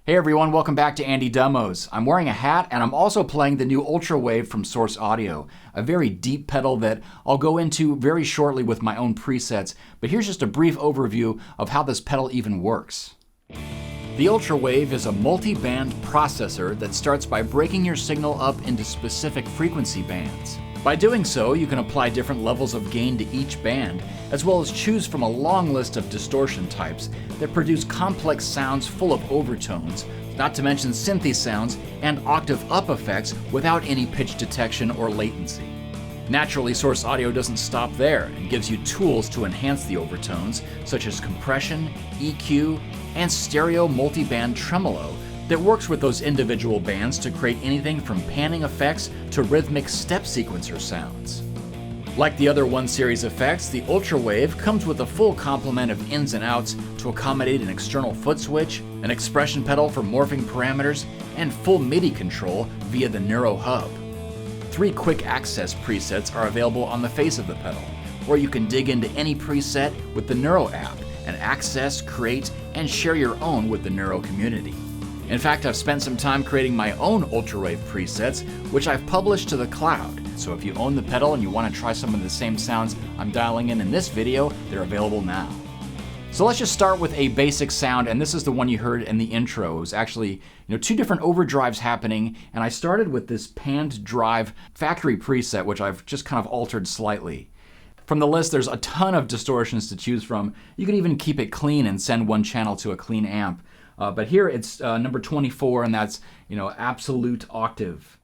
Hey everyone, welcome back to AndyDemos. I'm wearing a hat and I'm also playing the new Ultrawave from Source Audio, a very deep pedal that I'll go into very shortly with my own presets, but here's just a brief overview of how this pedal even works. The Ultrawave is a multi-band processor that starts by breaking your signal up into specific frequency bands. By doing so, you can apply different levels of gain to each band, as well as choose from a long list of distortion types that produce complex sounds full of overtones, not to mention synthy sounds and octave up effects without any pitch detection or latency. Naturally, Source Audio doesn't stop there and gives you tools to enhance the overtones, such as compression, EQ, and stereo multi-band tremolo, that works with those individual bands to create anything from panning effects to rhythmic step sequencer sounds. Like the other 1 series effects, the Ultrawave comes with a full complement of ins and outs to accommodate an external foot switch, an expression pedal for morphing parameters, and full MIDI control via the Neuro Hub. 3 quick access presets are available on the face of the pedal, or you can dig into any preset with the Neuro App and access, create, and share your own with the Neuro community. In fact, I've spent some time creating my own Ultrawave presets, which I've published to the cloud. So if you own the pedal and you want to try some of the same sounds I'm dialing in this video, they're available now. So let's just start with a basic sound, and this is the one you heard in the intro. It was actually 2 different overdrives happening, and I started with this panned drive factory preset, which I've just kind of altered slightly. From the list, there's a ton of distortions to choose from. You can even keep it clean and send one channel to a clean amp. But here it's number 24, and that's, absolute octave.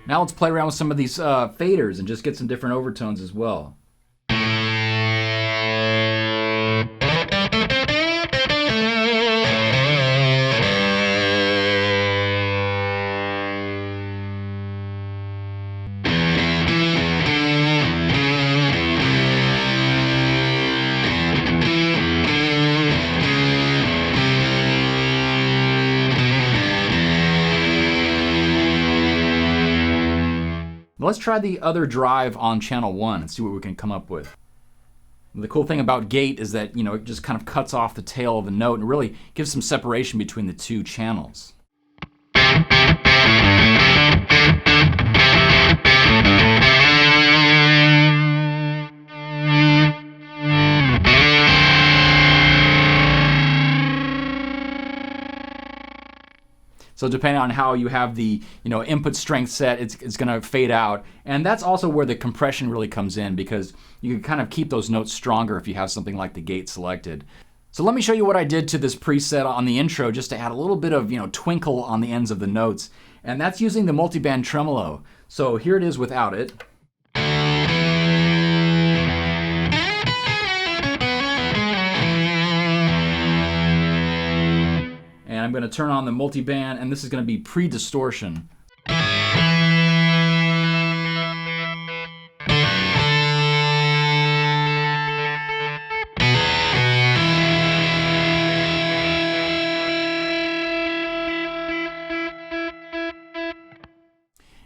Now let's play around with some of these faders and just get some different overtones as well. Let's try the other drive on channel 1 and see what we can come up with. The cool thing about gate is that, it just kind of cuts off the tail of the note and really gives some separation between the 2 channels. So depending on how you have the input strength set, it's going to fade out. And that's also where the compression really comes in, because you can kind of keep those notes stronger if you have something like the gate selected. So let me show you what I did to this preset on the intro just to add a little bit of twinkle on the ends of the notes. And that's using the multiband tremolo. So here it is without it. And I'm going to turn on the multiband, and this is going to be pre-distortion.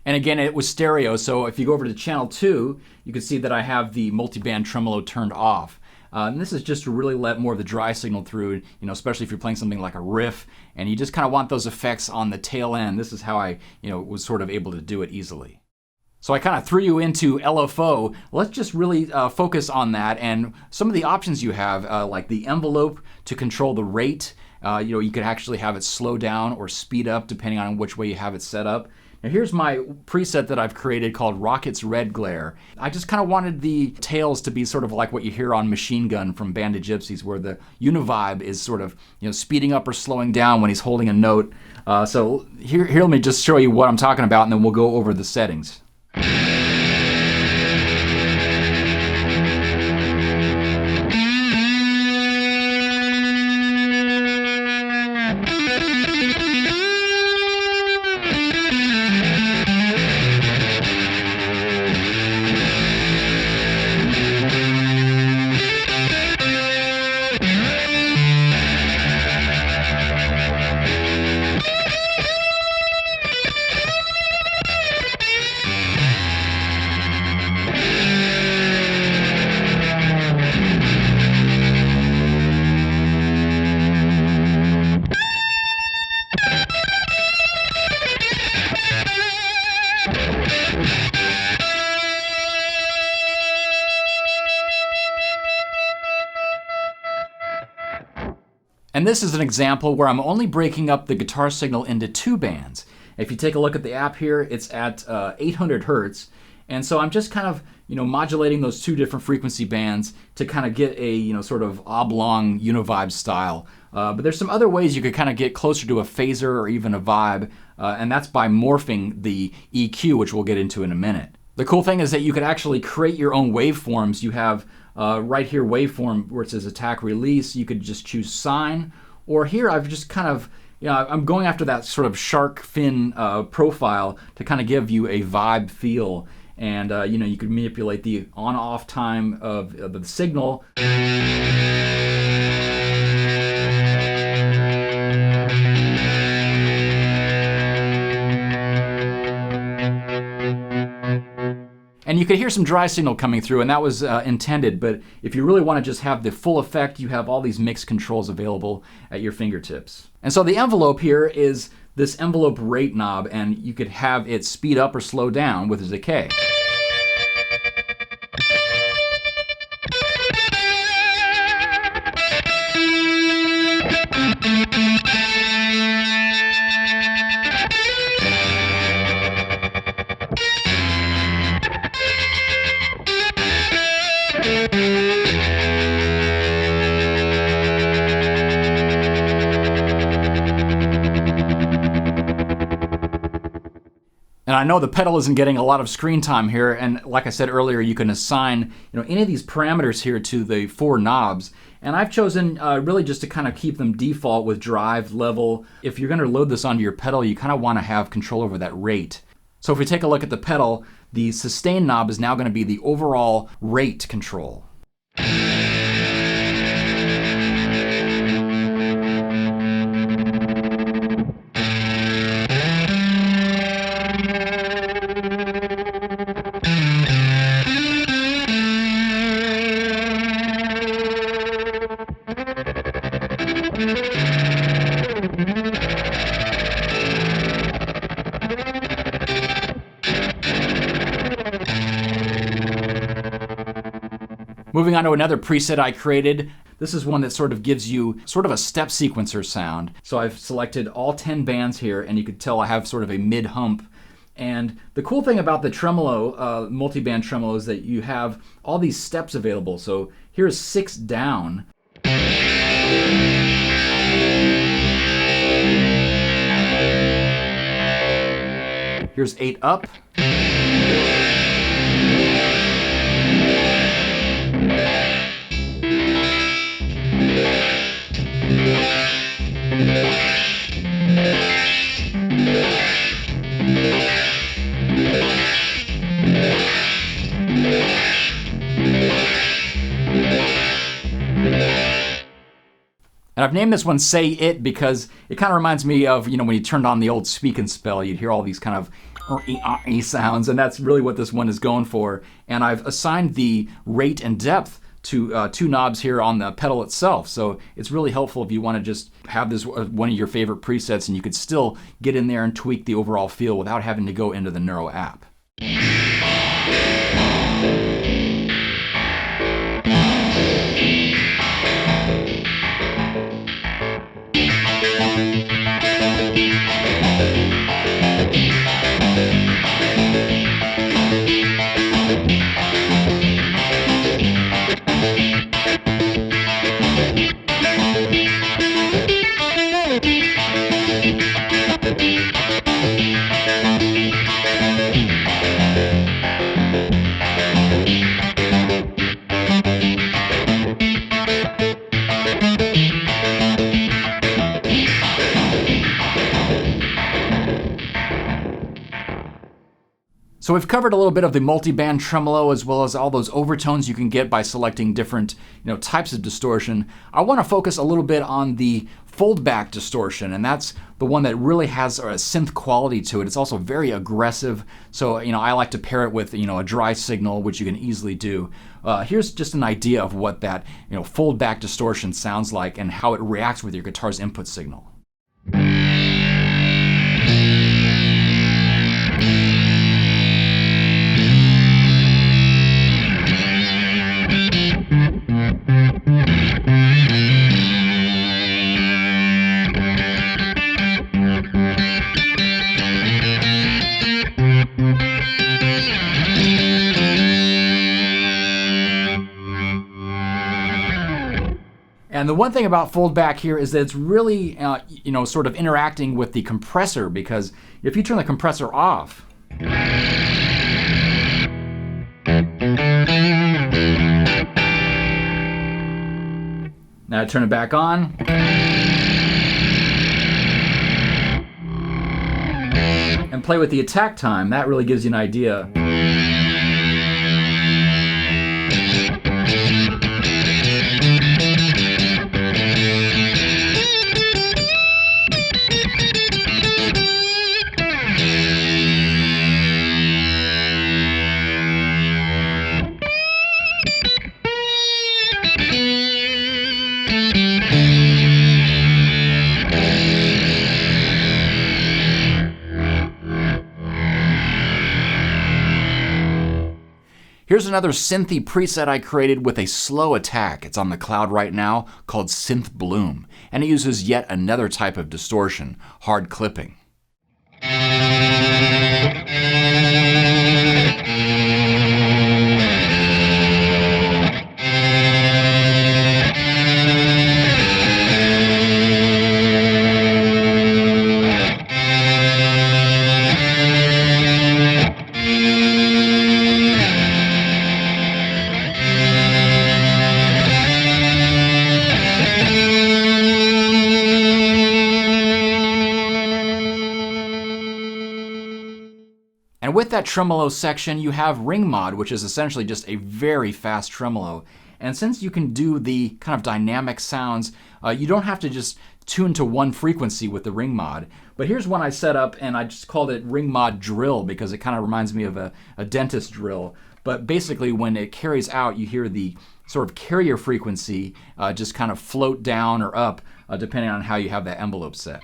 And again, it was stereo, so if you go over to channel 2, you can see that I have the multiband tremolo turned off. And this is just to really let more of the dry signal through, especially if you're playing something like a riff and you just kind of want those effects on the tail end. This is how I, was sort of able to do it easily. So I kind of threw you into LFO. Let's just really focus on that and some of the options you have, like the envelope to control the rate. You could actually have it slow down or speed up depending on which way you have it set up. Now here's my preset that I've created called Rocket's Red Glare. I just kind of wanted the tails to be sort of like what you hear on Machine Gun from Band of Gypsies, where the univibe is sort of speeding up or slowing down when he's holding a note. So here let me just show you what I'm talking about, and then we'll go over the settings. And this is an example where I'm only breaking up the guitar signal into 2 bands. If you take a look at the app here, it's at 800 hertz. And so I'm just kind of, modulating those 2 different frequency bands to kind of get a, sort of oblong univibe style. But there's some other ways you could kind of get closer to a phaser or even a vibe, and that's by morphing the EQ, which we'll get into in a minute. The cool thing is that you could actually create your own waveforms. You have right here waveform where it says attack release. You could just choose sine, or here I've just kind of, I'm going after that sort of shark fin profile to kind of give you a vibe feel. And you could manipulate the on-off time of the signal. And you could hear some dry signal coming through, and that was intended, but if you really want to just have the full effect, you have all these mix controls available at your fingertips. And so the envelope here is this envelope rate knob, and you could have it speed up or slow down with a decay. And I know the pedal isn't getting a lot of screen time here, and like I said earlier, you can assign any of these parameters here to the 4 knobs. And I've chosen really just to kind of keep them default with drive, level. If you're going to load this onto your pedal, you kind of want to have control over that rate. So if we take a look at the pedal, the sustain knob is now going to be the overall rate control. Moving on to another preset I created. This is one that sort of gives you sort of a step sequencer sound. So I've selected all 10 bands here, and you can tell I have sort of a mid hump. And the cool thing about the tremolo, multi-band tremolo, is that you have all these steps available. So here's 6 down. Here's 8 up. And I've named this one Say It because it kind of reminds me of, when you turned on the old Speak and Spell, you'd hear all these kind of sounds, and that's really what this one is going for. And I've assigned the rate and depth to 2 knobs here on the pedal itself. So it's really helpful if you want to just have this one of your favorite presets, and you could still get in there and tweak the overall feel without having to go into the Neuro app. So we've covered a little bit of the multi-band tremolo as well as all those overtones you can get by selecting different types of distortion. I want to focus a little bit on the Foldback distortion, and that's the one that really has a synth quality to it. It's also very aggressive, so I like to pair it with a dry signal, which you can easily do. Here's just an idea of what that Foldback distortion sounds like and how it reacts with your guitar's input signal. And the one thing about Foldback here is that it's really, sort of interacting with the compressor, because if you turn the compressor off, now I turn it back on, and play with the attack time, that really gives you an idea. Here's another synthy preset I created with a slow attack. It's on the cloud right now, called Synth Bloom, and it uses yet another type of distortion, hard clipping. And with that tremolo section, you have ring mod, which is essentially just a very fast tremolo. And since you can do the kind of dynamic sounds, you don't have to just tune to one frequency with the ring mod. But here's one I set up, and I just called it ring mod drill because it kind of reminds me of a dentist drill. But basically, when it carries out, you hear the sort of carrier frequency just kind of float down or up, depending on how you have that envelope set.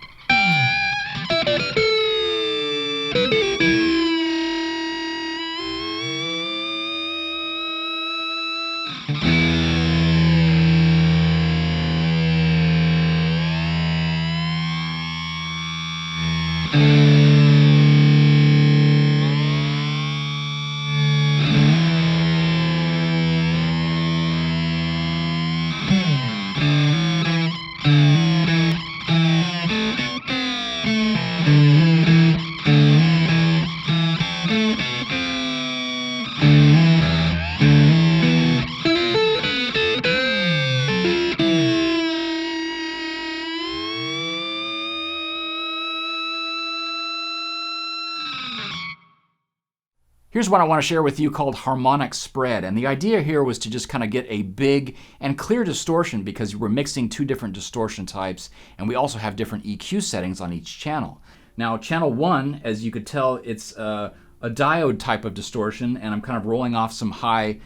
Here's what I want to share with you called Harmonic Spread. And the idea here was to just kind of get a big and clear distortion because we're mixing two different distortion types, and we also have different EQ settings on each channel. Now, channel 1, as you could tell, it's a diode type of distortion, and I'm kind of rolling off some high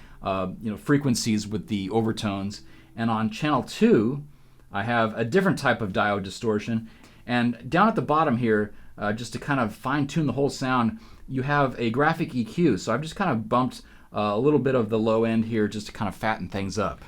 frequencies with the overtones. And on channel 2, I have a different type of diode distortion. And down at the bottom here, just to kind of fine-tune the whole sound, you have a graphic EQ. So I've just kind of bumped a little bit of the low end here just to kind of fatten things up.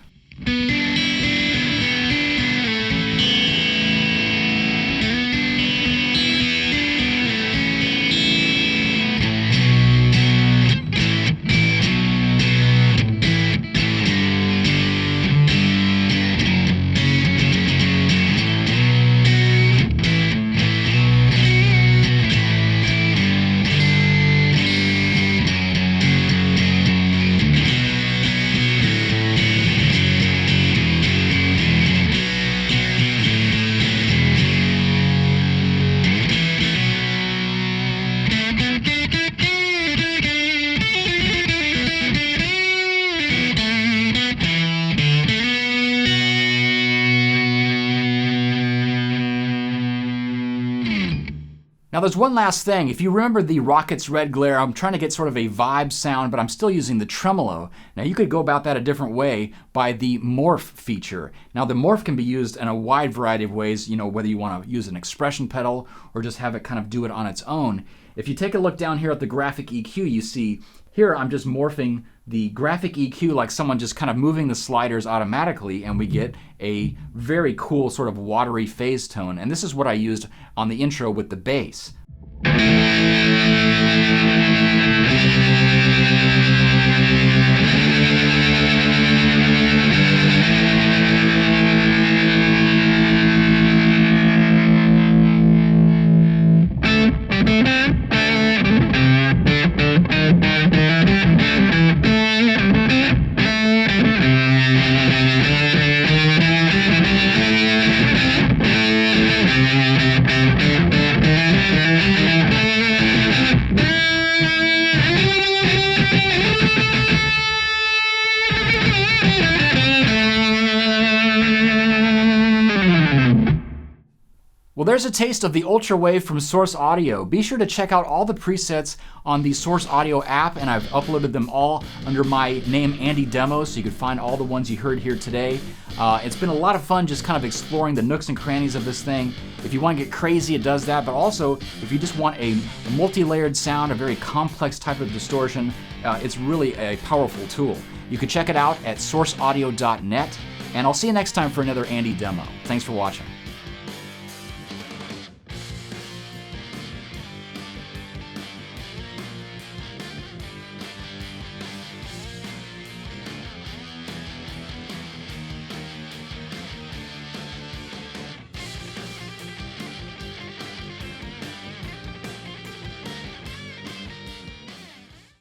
Now there's one last thing. If you remember the Rocket's Red Glare, I'm trying to get sort of a vibe sound, but I'm still using the tremolo. Now you could go about that a different way by the Morph feature. Now the Morph can be used in a wide variety of ways, whether you want to use an expression pedal or just have it kind of do it on its own. If you take a look down here at the graphic EQ, you see here I'm just morphing the graphic EQ like someone just kind of moving the sliders automatically, and we get a very cool sort of watery phase tone. And this is what I used on the intro with the bass. Well, there's a taste of the Ultrawave from Source Audio. Be sure to check out all the presets on the Source Audio app, and I've uploaded them all under my name AndyDemos, so you can find all the ones you heard here today. It's been a lot of fun just kind of exploring the nooks and crannies of this thing. If you want to get crazy, it does that, but also if you just want a multi-layered sound, a very complex type of distortion, it's really a powerful tool. You can check it out at sourceaudio.net, and I'll see you next time for another Andy demo. Thanks for watching.